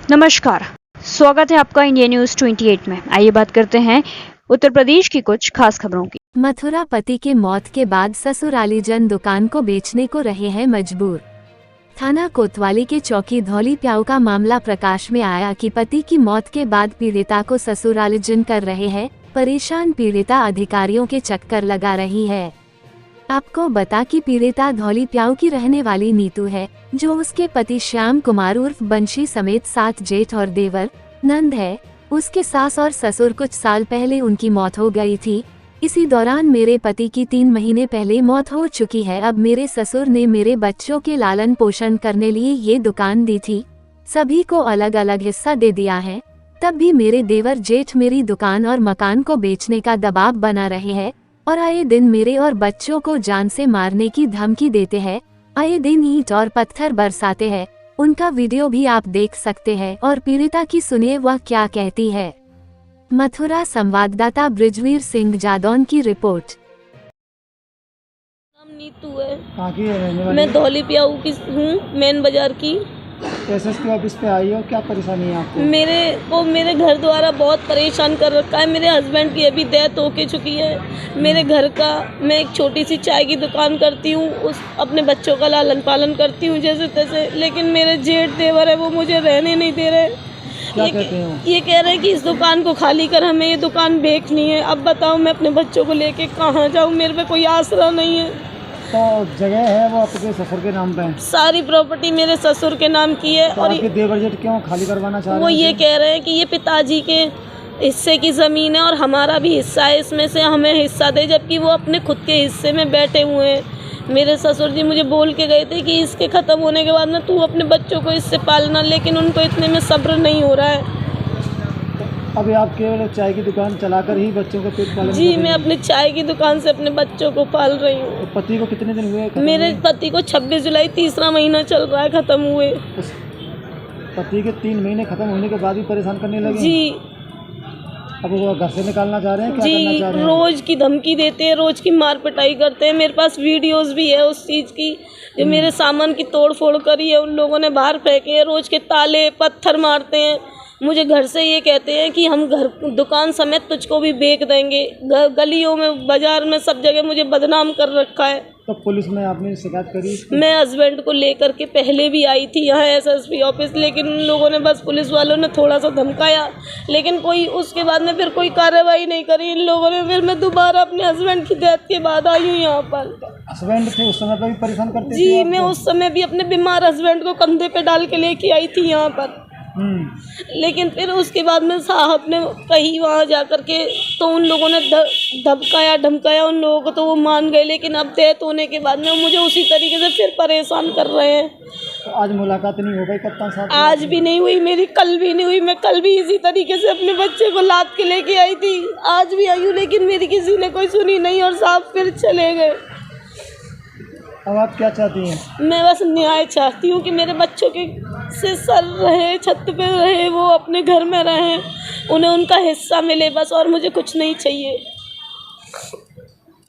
नमस्कार, स्वागत है आपका इंडिया न्यूज 28 में। आइए बात करते हैं उत्तर प्रदेश की कुछ खास खबरों की। मथुरा पति के मौत के बाद ससुरालीजन दुकान को बेचने को रहे हैं मजबूर। थाना कोतवाली के चौकी धौली प्याऊ का मामला प्रकाश में आया कि पति की मौत के बाद पीड़िता को ससुरालीजन कर रहे हैं परेशान। पीड़िता अधिकारियों के चक्कर लगा रही है। आपको बता कि पीड़िता धौली प्याऊ की रहने वाली नीतू है, जो उसके पति श्याम कुमार उर्फ बंशी समेत 7 जेठ और देवर नंद है। उसके सास और ससुर कुछ साल पहले उनकी मौत हो गई थी। इसी दौरान मेरे पति की 3 महीने पहले मौत हो चुकी है। अब मेरे ससुर ने मेरे बच्चों के लालन पोषण करने लिए ये दुकान दी थी। सभी को अलग अलग हिस्सा दे दिया है। तब भी मेरे देवर जेठ मेरी दुकान और मकान को बेचने का दबाव बना रहे हैं और आए दिन मेरे और बच्चों को जान से मारने की धमकी देते हैं। आए दिन ईंट और पत्थर बरसाते हैं। उनका वीडियो भी आप देख सकते हैं और पीड़िता की सुनिए वह क्या कहती है। मथुरा संवाददाता ब्रिजवीर सिंह जादौन की रिपोर्ट। नाम नीतू है। कहाँ की है रहने वाली? मैं धौली प्याऊ की हूँ, मेन बाजार की। एसएसपी ऑफिस पे आई हो, क्या परेशानी है आपको? मेरे घर द्वारा बहुत परेशान कर रखा है। मेरे हस्बैंड की अभी डेथ हो के चुकी है। मेरे घर का मैं एक छोटी सी चाय की दुकान करती हूँ, उस अपने बच्चों का लालन पालन करती हूँ जैसे तैसे। लेकिन मेरे जेठ देवर है, वो मुझे रहने नहीं दे रहे। क्या कहते हैं? ये कह रहे हैं कि इस दुकान को खाली कर, हमें ये दुकान बेचनी है। अब बताओ मैं अपने बच्चों को लेके कहाँ जाऊँ? मेरे पे कोई आसरा नहीं है। तो जगह है वो आपके ससुर के नाम पे है? सारी प्रॉपर्टी मेरे ससुर के नाम की है। तो और आपके देवर जेठ क्यों खाली करवाना चाह रहे हैं? वो ये कह रहे हैं कि ये पिताजी के हिस्से की ज़मीन है और हमारा भी हिस्सा है, इसमें से हमें हिस्सा दे। जबकि वो अपने खुद के हिस्से में बैठे हुए हैं। मेरे ससुर जी मुझे बोल के गए थे कि इसके ख़त्म होने के बाद में तू अपने बच्चों को इससे पालना, लेकिन उनको इतने में सब्र नहीं हो रहा है। अभी आप केवल चाय की दुकान चलाकर ही बच्चों का पेट पालन जी, मैं अपनी चाय की दुकान से अपने बच्चों को पाल रही हूँ। पति को कितने दिन हुए खत्म मेरे हुए? पति को 26 जुलाई तीसरा महीना चल रहा है ख़त्म हुए। पति के 3 महीने खत्म होने के बाद भी परेशान करने लगे? जी अब वो घर से निकालना चाह रहे हैं? क्या जी, करना चाह रहे हैं? रोज की धमकी देते हैं, रोज की मार पिटाई करते हैं। मेरे पास वीडियोस भी है उस चीज़ की, जो मेरे सामान की तोड़ फोड़ करी है। उन लोगों ने बाहर फेंके हैं, रोज के ताले पत्थर मारते हैं। मुझे घर से ये कहते हैं कि हम घर दुकान समेत तुझको भी बेच देंगे। गलियों में, बाजार में, सब जगह मुझे बदनाम कर रखा है। तो पुलिस में आपने शिकायत करी? मैं हस्बैंड को लेकर के पहले भी आई थी यहाँ एसएसपी ऑफिस, लेकिन उन लोगों ने, बस पुलिस वालों ने थोड़ा सा धमकाया, लेकिन कोई उसके बाद में फिर कोई कार्रवाई नहीं करी इन लोगों ने। फिर मैं दोबारा अपने हस्बैंड की डेथ के बाद आई हूँ यहाँ पर। हस्बैंड थे उस समय पर भी परेशान करते थे जी, आपको? मैं उस समय भी अपने बीमार हस्बैंड को कंधे पे डाल के लेके आई थी यहाँ पर। लेकिन फिर उसके बाद में साहब ने कहीं वहाँ जा कर के तो उन लोगों ने धमकाया धमकाया उन लोगों को, तो वो मान गए। लेकिन अब डेथ होने के बाद में मुझे उसी तरीके से फिर परेशान कर रहे हैं। तो आज मुलाकात नहीं हो गई कप्तान साहब? आज भी नहीं हुई मेरी, कल भी नहीं हुई। मैं कल भी इसी तरीके से अपने बच्चे को लाद के लेके आई थी, आज भी आई हूँ, लेकिन मेरी किसी ने कोई सुनी नहीं और साहब फिर चले गए। अब आप क्या चाहती हैं? मैं बस न्याय चाहती हूँ कि मेरे बच्चों के से सर रहे, छत पे रहे, वो अपने घर में रहें, उन्हें उनका हिस्सा मिले बस, और मुझे कुछ नहीं चाहिए।